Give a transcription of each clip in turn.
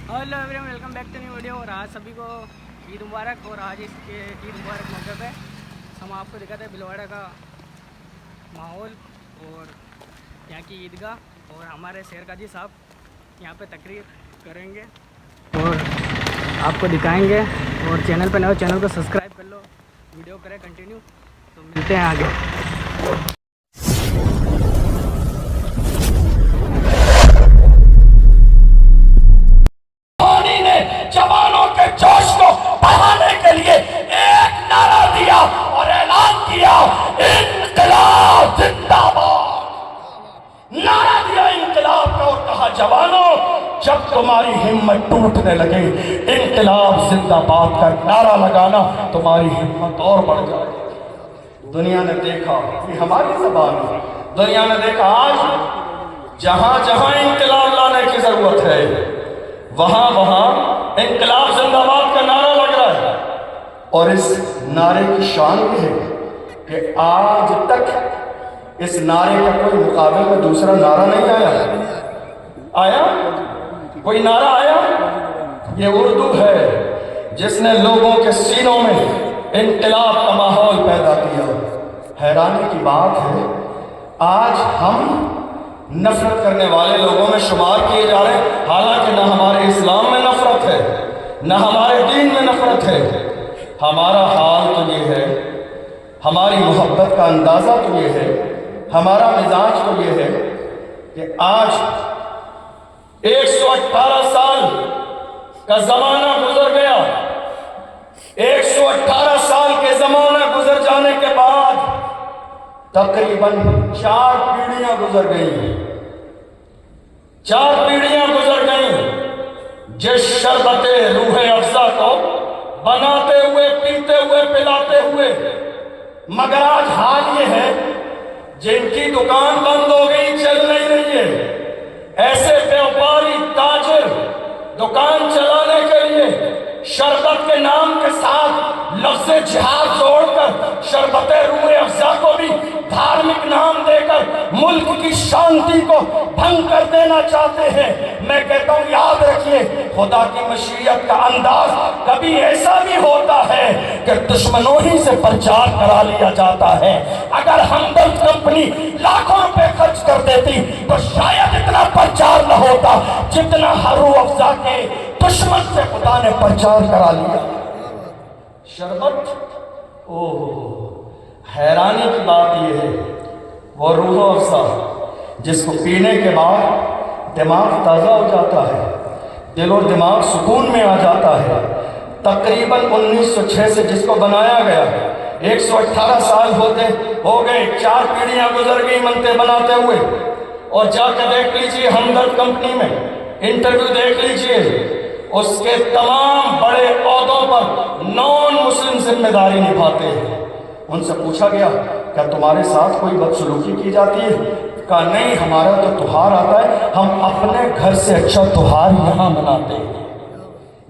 Hello everyone, welcome back to new video. और आज सभी को ईद मुबारक। और आज इसके ईद मुबारक मौके पे हम आपको दिखाते हैं भीलवाड़ा का माहौल और यहाँ की ईदगाह। और हमारे शेर काजी साहब यहाँ पे तकरीर करेंगे और आपको दिखाएंगे। और चैनल पे नए हो, चैनल को सब्सक्राइब कर लो, वीडियो करें कंटिन्यू। तो मिलते हैं आगे। जवानों के जोश को बढ़ाने के लिए एक नारा दिया और ऐलान किया, इंकलाब जिंदाबाद। नारा दिया इंकलाब का और कहा, जवानों जब तुम्हारी हिम्मत टूटने लगे, इंकलाब जिंदाबाद का नारा लगाना, तुम्हारी हिम्मत और बढ़ जाए। दुनिया ने देखा, ये हमारी ज़बान है, दुनिया ने देखा आज जहां जहां इंकलाब लाने की जरूरत है वहां वहां इंकलाब जिंदाबाद का नारा लग रहा है। और इस नारे की शान ये है कि आज तक इस नारे का कोई मुकाबले में दूसरा नारा नहीं आया। कोई नारा आया? ये उर्दू है जिसने लोगों के सीनों में इंकलाब का माहौल पैदा किया। हैरानी की बात है, आज हम नफरत करने वाले लोगों में शुमार किए जा रहे हैं, हालांकि न हमारे इस्लाम में नफरत है, न हमारे दीन में नफरत है। हमारा हाल तो ये है, हमारी मोहब्बत का अंदाज़ा तो ये है, हमारा मिजाज तो ये है कि आज 118 साल का ज़माना गुजर गया। 118 साल के ज़माना गुजर जाने के बाद तकरीबन 4 पीढ़ियां गुजर गई। 4 पीढ़ियां गुजर गई जिस शरबते रूह अफ़ज़ा को बनाते हुए, पीते हुए, पिलाते हुए। मगर आज हाल ये है, जिनकी दुकान बंद हो गई, चल नहीं रही है, ऐसे व्यापारी ताजिर दुकान चलाने के लिए शरबत के नाम के साथ लफ्ज़ जिहाद जोड़कर शरबत रूह अफ़ज़ा को भी धार्मिक नाम देकर मुल्क की शांति को भंग कर देना चाहते हैं। मैं कहता हूँ, याद रखिए, खुदा की मशीयत का अंदाज कभी ऐसा भी होता है कि दुश्मनों ही से प्रचार करा लिया जाता है। अगर हमदर्द कंपनी लाखों रुपए खर्च कर देती तो शायद इतना प्रचार न होता जितना रूह अफ़ज़ा के दुश्मन से खुदा ने प्रचार करा लिया। शरबत, हैरानी की बात यह है, वो रूह अफ़ज़ा जिसको पीने के बाद दिमाग ताज़ा हो जाता है, दिल और दिमाग सुकून में आ जाता है। तकरीबन 1906 से जिसको बनाया गया, 118 साल हो गए, 4 पीढ़ियां गुजर गई मनते बनाते हुए। और जाकर देख लीजिए हमदर्द कंपनी में, इंटरव्यू देख लीजिए, उसके तमाम बड़े ओहदों पर नॉन मुस्लिम जिम्मेदारी निभाते हैं। उनसे पूछा गया, क्या तुम्हारे साथ कोई बदसलूकी की जाती है? कहा, नहीं, हमारा तो त्योहार आता है, हम अपने घर से अच्छा त्योहार यहाँ मनाते हैं।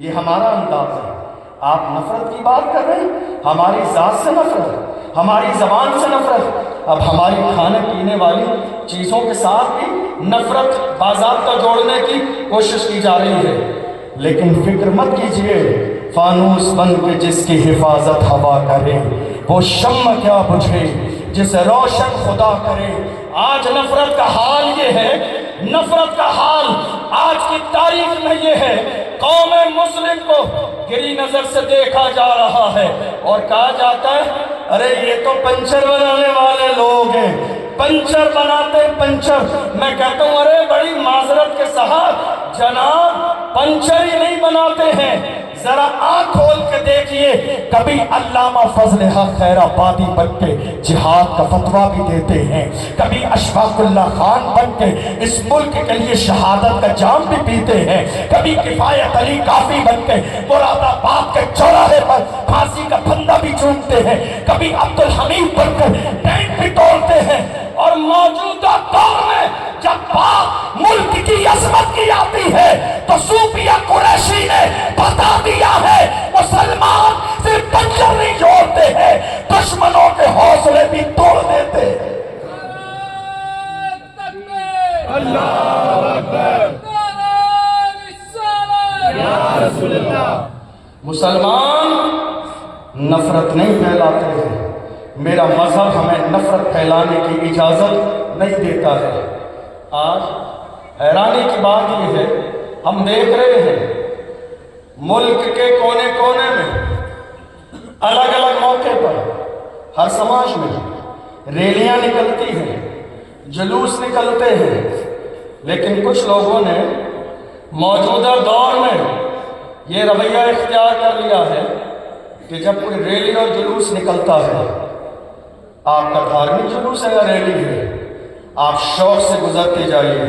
ये हमारा अंदाज है। आप नफरत की बात कर रहे हैं, हमारी ज़ात से नफरत, हमारी ज़बान से नफरत, अब हमारी खाने पीने वाली चीज़ों के साथ भी नफरत बाज़ाब्ता जोड़ने की कोशिश की जा रही है। लेकिन फिक्र मत कीजिए, फानूस बन के जिसकी हिफाजत हवा करे, वो शम्म क्या बुझे जिसे रोशन खुदा करे। आज नफरत का हाल ये है, नफरत का हाल आज की तारीख में ये है, कौम मुस्लिम को गिरी नजर से देखा जा रहा है और कहा जाता है, अरे ये तो पंचर बनाने वाले लोग हैं, पंचर बनाते पंचर। मैं कहता हूँ, अरे बड़ी माजरत के साथ जनाब, पंचर ही नहीं बनाते हैं, जरा आंख खोल के देखिए, कभी अल्लामा फजल हक खैराबादी बन के जिहाद का फतवा भी देते हैं, कभी अशफाकुल्लाह खान बन के इस मुल्क के लिए शहादत का जाम भी पीते हैं, कभी किफायत अली काफी बन के मुरादाबाद के चौराहे पर फांसी का फंदा भी चूमते हैं, कभी अब्दुल हमीद बनकर टैंक भी तोड़ते हैं। और मौजूदा दौर में जब बात मुल्क की अजमत की आती है तो सूफिया कुरैशी ने बता दिया है, मुसलमान सिर्फ पंचर नहीं जोड़ते हैं, दुश्मनों के हौसले भी तोड़ देते हैं। अल्लाह अकबर। मुसलमान नफरत नहीं फैलाते हैं। मेरा मजहब हमें नफरत फैलाने की इजाज़त नहीं देता है। आज हैरानी की बात यह है, हम देख रहे हैं मुल्क के कोने कोने में अलग अलग मौके पर हर समाज में रैलियां निकलती हैं, जुलूस निकलते हैं, लेकिन कुछ लोगों ने मौजूदा दौर में ये रवैया इख्तियार कर लिया है कि जब कोई रैली और जुलूस निकलता है, आपका धार्मिक जुलूस है या रैली है, आप शौक से गुजरते जाइए।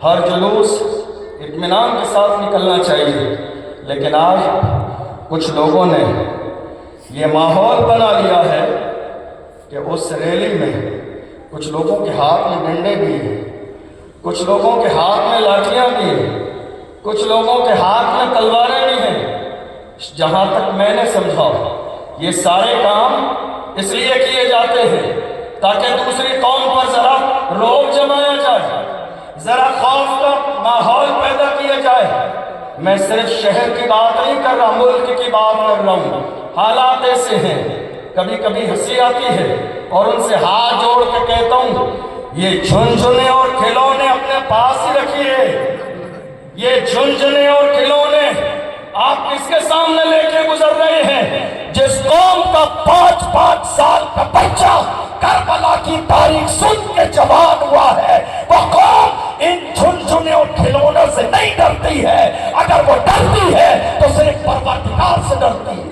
हर जुलूस इत्मीनान के साथ निकलना चाहिए, लेकिन आज कुछ लोगों ने ये माहौल बना लिया है कि उस रैली में कुछ लोगों के हाथ में डंडे भी हैं, कुछ लोगों के हाथ में लाठियां भी हैं, कुछ लोगों के हाथ में तलवारें भी हैं। जहां तक मैंने समझा, ये सारे काम इसलिए किए जाते हैं ताकि दूसरी कौम पर जरा रोब जमाया जाए, जरा खौफ का माहौल पैदा किया जाए। मैं सिर्फ शहर की बात नहीं कर रहा, मुल्क की बात कर रहा हूँ। हालात ऐसे हैं, कभी कभी हंसी आती है और उनसे हाथ जोड़ के कहता हूँ, ये झुनझुने और खिलौने अपने पास ही रखिए। ये झुनझुने और खिलौने आप किसके सामने लेके गुजर रहे हैं? जिस कौम का 5-5 साल का बच्चा करबला की तारीख सुन के जवान हुआ है, वो कौम इन झुनझुने और खिलौनों से नहीं डरती है। अगर वो डरती है तो सिर्फ परवरदिगार से डरती है,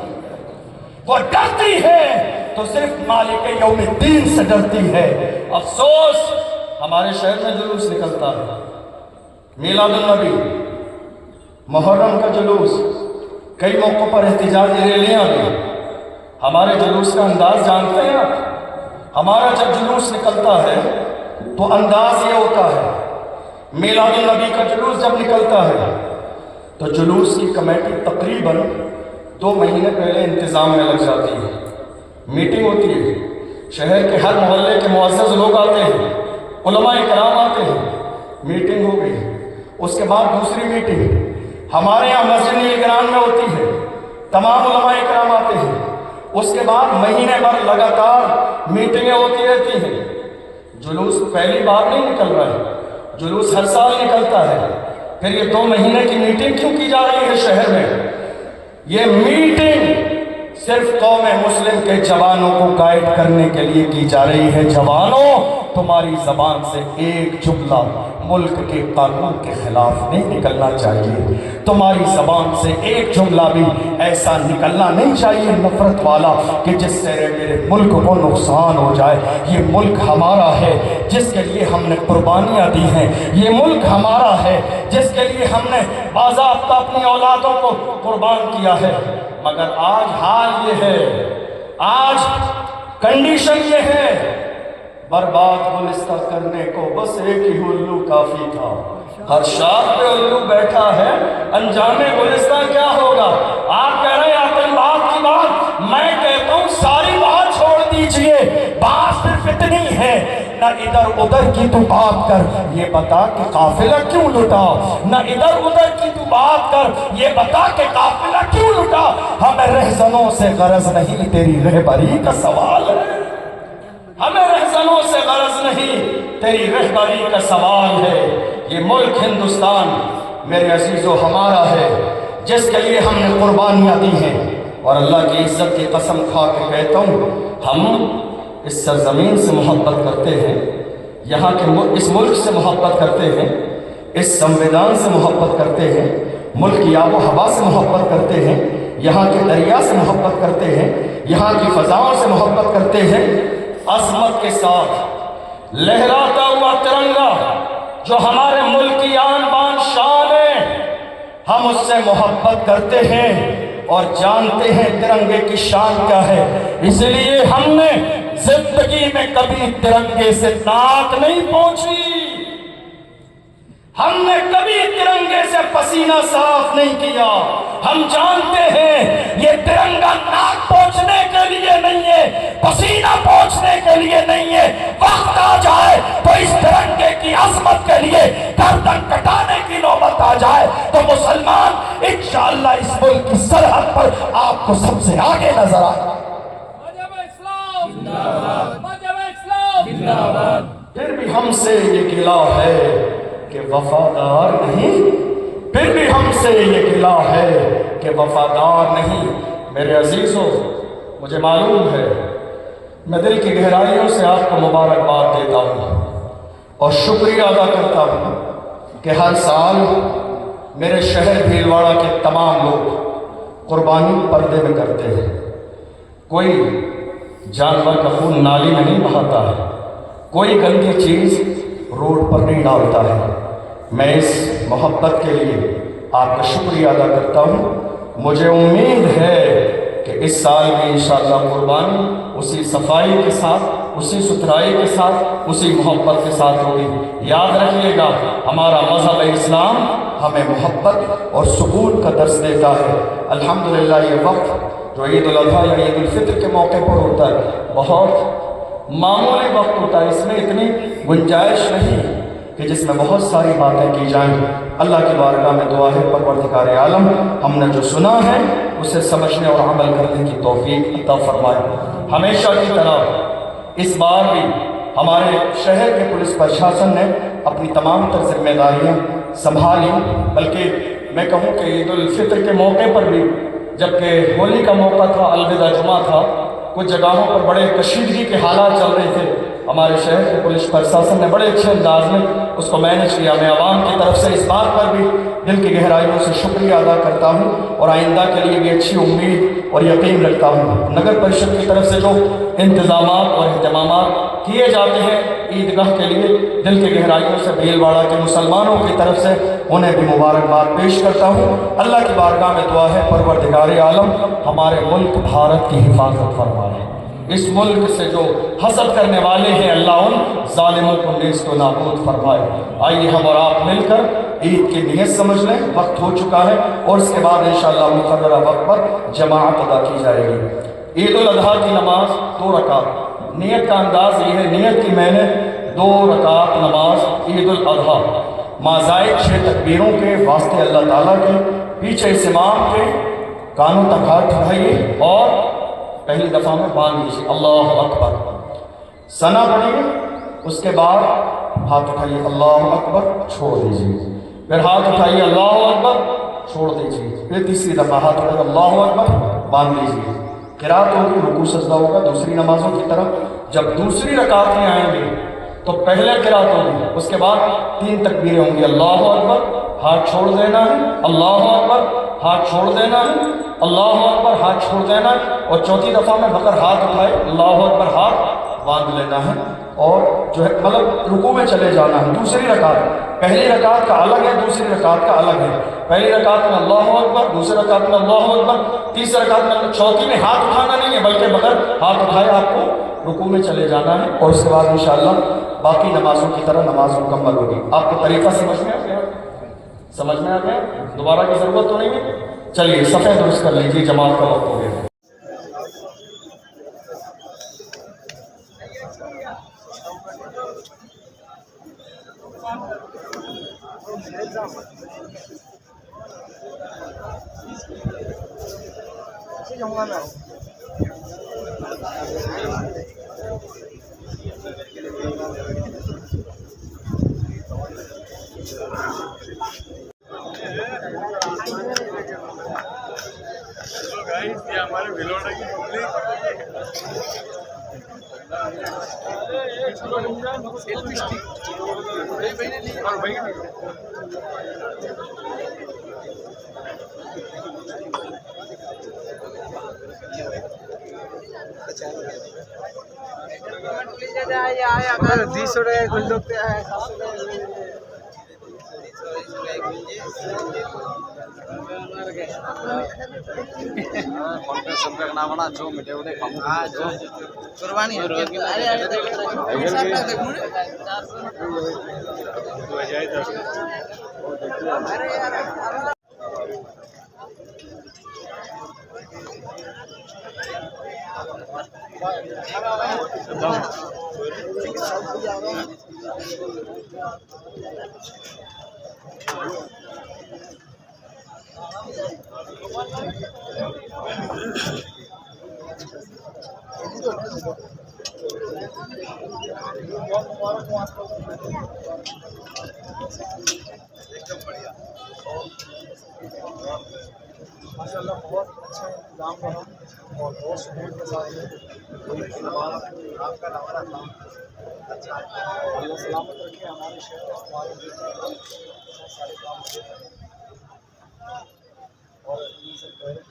वो डरती है तो सिर्फ मालिक यौमिद्दीन से डरती है। अफसोस, हमारे शहर में जुलूस निकलता है, मीलादुन नबी, मुहर्रम का जुलूस, कई मौक़ों पर एहतिजाजी रैलियां भी। हमारे जुलूस का अंदाज जानते हैं आप? हमारा जब जुलूस निकलता है तो अंदाज ये होता है, मीलादुन नबी का जुलूस जब निकलता है तो जुलूस की कमेटी तकरीबन 2 महीने पहले इंतज़ाम में लग जाती है। मीटिंग होती है, शहर के हर मोहल्ले के मुअज़्ज़ज़ लोग आते हैं, उलमाए किराम आते हैं, मीटिंग हो गई। उसके बाद दूसरी मीटिंग हमारे यहाँ मस्जिद नीलगिरान में होती है, तमाम उलमाए किराम आते हैं। उसके बाद महीने भर लगातार मीटिंगें होती रहती हैं। जुलूस पहली बार नहीं निकल रहा है, जुलूस हर साल निकलता है। फिर ये 2 महीने की मीटिंग क्यों की जा रही है शहर में? ये मीटिंग सिर्फ कौम मुस्लिम के जवानों को गाइड करने के लिए की जा रही है। जवानों, तुम्हारी जबान से एक जुमला मुल्क के कानून के खिलाफ नहीं निकलना चाहिए। तुम्हारी जबान से एक जुमला भी ऐसा निकलना नहीं चाहिए नफरत वाला कि जिससे मेरे मुल्क को नुकसान हो जाए। ये मुल्क हमारा है जिसके लिए हमने कुर्बानियाँ दी हैं, ये मुल्क हमारा है जिसके लिए हमने बाज़ाब्ता अपनी औलादों को कुर्बान किया है। मगर आज हाल ये है, आज कंडीशन ये है, बर्बाद गुलिस्ता करने को बस एक ही उल्लू काफी था। हर शाख पे उल्लू बैठा है, अंजामे गुलिस्ता क्या होगा? आप कह रहे हैं आतंकवाद की बात, मैं कहता हूँ सारी बात छोड़ दीजिए। बात सिर्फ इतनी है, न इधर उधर की तू बात कर, ये बता कि काफिला क्यों लुटा। न इधर उधर की तू बात कर, ये बता कि काफिला क्यों लुटा। हमें रहजनों से गरज नहीं, तेरी रहबरी का सवाल है। हमें रहजनों से गरज नहीं, तेरी रहबरी का सवाल है। ये मुल्क हिंदुस्तान मेरे अजीजों हमारा है, जिसके लिए हमने कुर्बानियाँ दी हैं। और अल्लाह की इज्जत की कसम खा के कहता हूँ, हम इस सरजमीन से मोहब्बत करते हैं, यहाँ के इस मुल्क से मोहब्बत करते हैं, इस संविधान से मोहब्बत करते हैं, मुल्क की आबो हवा से मोहब्बत करते हैं, यहाँ के दरिया से मोहब्बत करते हैं, यहाँ की फ़ज़ाओं से मोहब्बत करते हैं। अज़मत के साथ लहराता हुआ तिरंगा जो हमारे मुल्क की आन बान शान है, हम उससे मोहब्बत करते हैं और जानते हैं तिरंगे की शान क्या है। इसलिए हमने जिंदगी में कभी तिरंगे से नाक नहीं पहुंची, हमने कभी तिरंगे से पसीना साफ नहीं किया। हम जानते हैं ये तिरंगा नाक पहुंचने के लिए नहीं है, पसीना पहुंचने के लिए नहीं है। वक्त आ जाए तो इस तिरंगे की अजमत के लिए गर्दन कटाने की नौबत आ जाए तो मुसलमान इन इंशाअल्लाह इस मुल्क की सरहद पर आपको सबसे आगे नजर आएगा। फिर भी हमसे ये गिला है कि वफादार नहीं, फिर भी हमसे ये गिला है कि वफादार नहीं। मेरे अजीजों, मुझे मालूम है, मैं दिल की गहराइयों से आपको मुबारकबाद देता हूँ और शुक्रिया अदा करता हूँ कि हर साल मेरे शहर भीलवाड़ा के तमाम लोग कुर्बानी पर्दे में करते हैं। कोई जानवर का खून नाली में नहीं बहाता है, कोई गंदी चीज़ रोड पर नहीं डालता है। मैं इस मोहब्बत के लिए आपका शुक्रिया अदा करता हूँ। मुझे उम्मीद है कि इस साल में इंशाअल्लाह कुर्बानी उसी सफाई के साथ, उसी सुथराई के साथ, उसी मोहब्बत के साथ होगी। याद रखिएगा, हमारा मज़हब इस्लाम हमें मोहब्बत और सुकून का दर्स देता है। अल्हम्दुलिल्लाह ये वक्त जो ईद उल अज़हा या ईद उल फित्र के मौके पर होता है, बहुत मामूली वक्त होता है। इसमें इतनी गुंजाइश नहीं कि जिसमें बहुत सारी बातें की जाएं। अल्लाह की बारगाह में दुआ है, परवरदिगार आलम हमने जो सुना है उसे समझने और अमल करने की तौफीक अता फरमाए। हमेशा की तरह इस बार भी हमारे शहर के पुलिस प्रशासन ने अपनी तमाम तर जिम्मेदारियाँ संभाली, बल्कि मैं कहूँ कि ईद उल फित्र के मौके पर भी, जबकि होली का मौका था, अलविदा जुमा था, कुछ जगहों पर बड़े कशीदगी के हालात चल रहे थे। हमारे शहर के पुलिस प्रशासन ने बड़े अच्छे अंदाज में उसको मैनेज किया। मैं आवाम की तरफ से इस बात पर भी दिल की गहराइयों से शुक्रिया अदा करता हूँ और आइंदा के लिए भी अच्छी उम्मीद और यकीन रखता हूँ। नगर परिषद की तरफ से जो इंतज़ामात और अहतमामात किए जाते हैं ईदगाह के लिए, दिल की गहराइयों से भीलवाड़ा के मुसलमानों की तरफ से उन्हें भी मुबारकबाद पेश करता हूँ। अल्लाह की बारगाह में दुआ है, परवरदिगार आलम हमारे मुल्क भारत की हिफाजत फरमाए। इस मुल्क से जो हसद करने वाले हैं, अल्लाह उन जालिमों को नेस्त व नाबूद फरमाए। आइए हम और आप मिलकर ईद की नियत समझ लें। वक्त हो चुका है और इसके बाद इंशाअल्लाह मुकर्ररा वक्त पर जमाअत अदा की जाएगी। ईद उल अज़हा की नमाज 2 रकात, नियत का अंदाज ये है, नियत की मैंने 2 रकात नमाज ईद उल अज़हा माज़ाइद 6 तकबीरों के वास्ते अल्लाह ताला के पीछे इस इमाम के कानों तक हाथ उठाइए और पहली दफ़ा में बांध लीजिए, अल्लाह अकबर, सना पढ़िए, उसके बाद हाथ उठाइए, अल्लाह अकबर, छोड़ दीजिए, फिर हाथ उठाइए, अल्लाह अकबर, छोड़ दीजिए, फिर तीसरी दफ़ा हाथ उठाइए, अल्लाह अकबर, बांध लीजिए। क़िरात होगी, रुकू सजदा होगा दूसरी नमाजों की तरह। जब दूसरी रकात में आएंगे तो पहले क़िरात होगी, उसके बाद 3 तकबीरें होंगी, अल्लाह अकबर, हाथ छोड़ देना है, अल्लाह अकबर, हाथ छोड़ देना है, अल्लाह अकबर, हाथ छोड़ देना है, और चौथी दफ़ा में बगैर हाथ उठाए अल्लाह अकबर हाथ बांध लेना है और जो है मतलब रुकू में चले जाना है। दूसरी रकात, पहली रकात का अलग है, दूसरी रकात का अलग है। पहली रकात में अल्लाह अकबर, दूसरी रकात में अल्लाह अकबर, तीसरी रकात में, चौथी में हाथ उठाना नहीं है, बल्कि बगैर हाथ उठाए आपको रुकू में चले जाना है और उसके बाद इंशाअल्लाह बाकी नमाजों की तरह नमाज मुकम्मल होगी। आपको तरीका समझ में आ गया? समझ में आ गया? दोबारा की ज़रूरत तो नहीं है? चलिए सफ़े दुरुस्त कर लीजिए, जमात का वक्त हो गया। हमारे भिलवाड़ा की कुर्बानी ماشاءاللہ بہت اچھا انتظام رہا اور بہت سکون کے ساتھ آپ کا ہمارا کام اچھا اللہ سلامت رکھے ہمارے شہر کو ہمارے بہت سارے کام ہوتے ہیں اور ان سے پہلے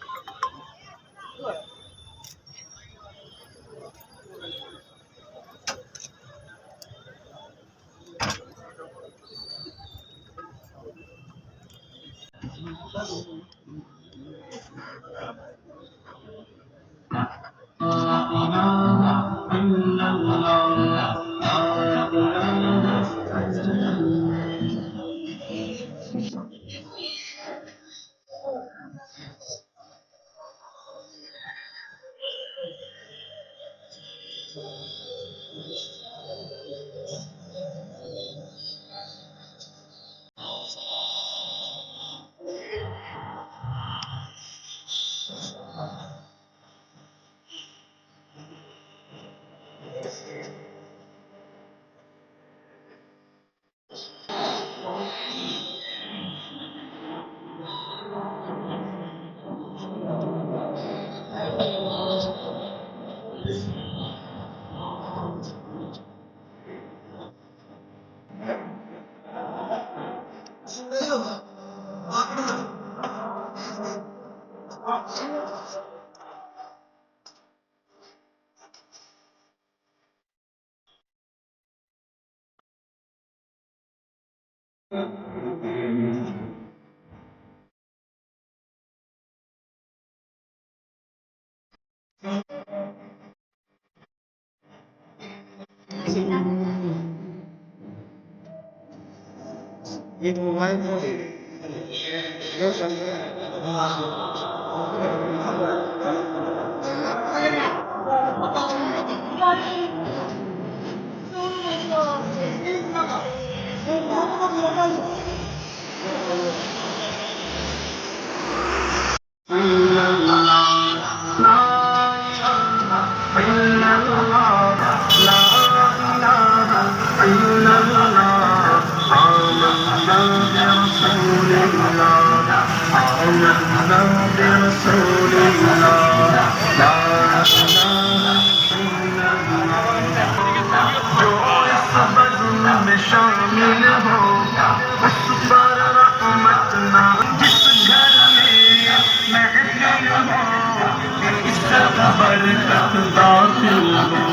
یہ موبائل شامل ہو اس پر رحمت نہ جس گھر میں محفل ہو اس برکت داخل ہو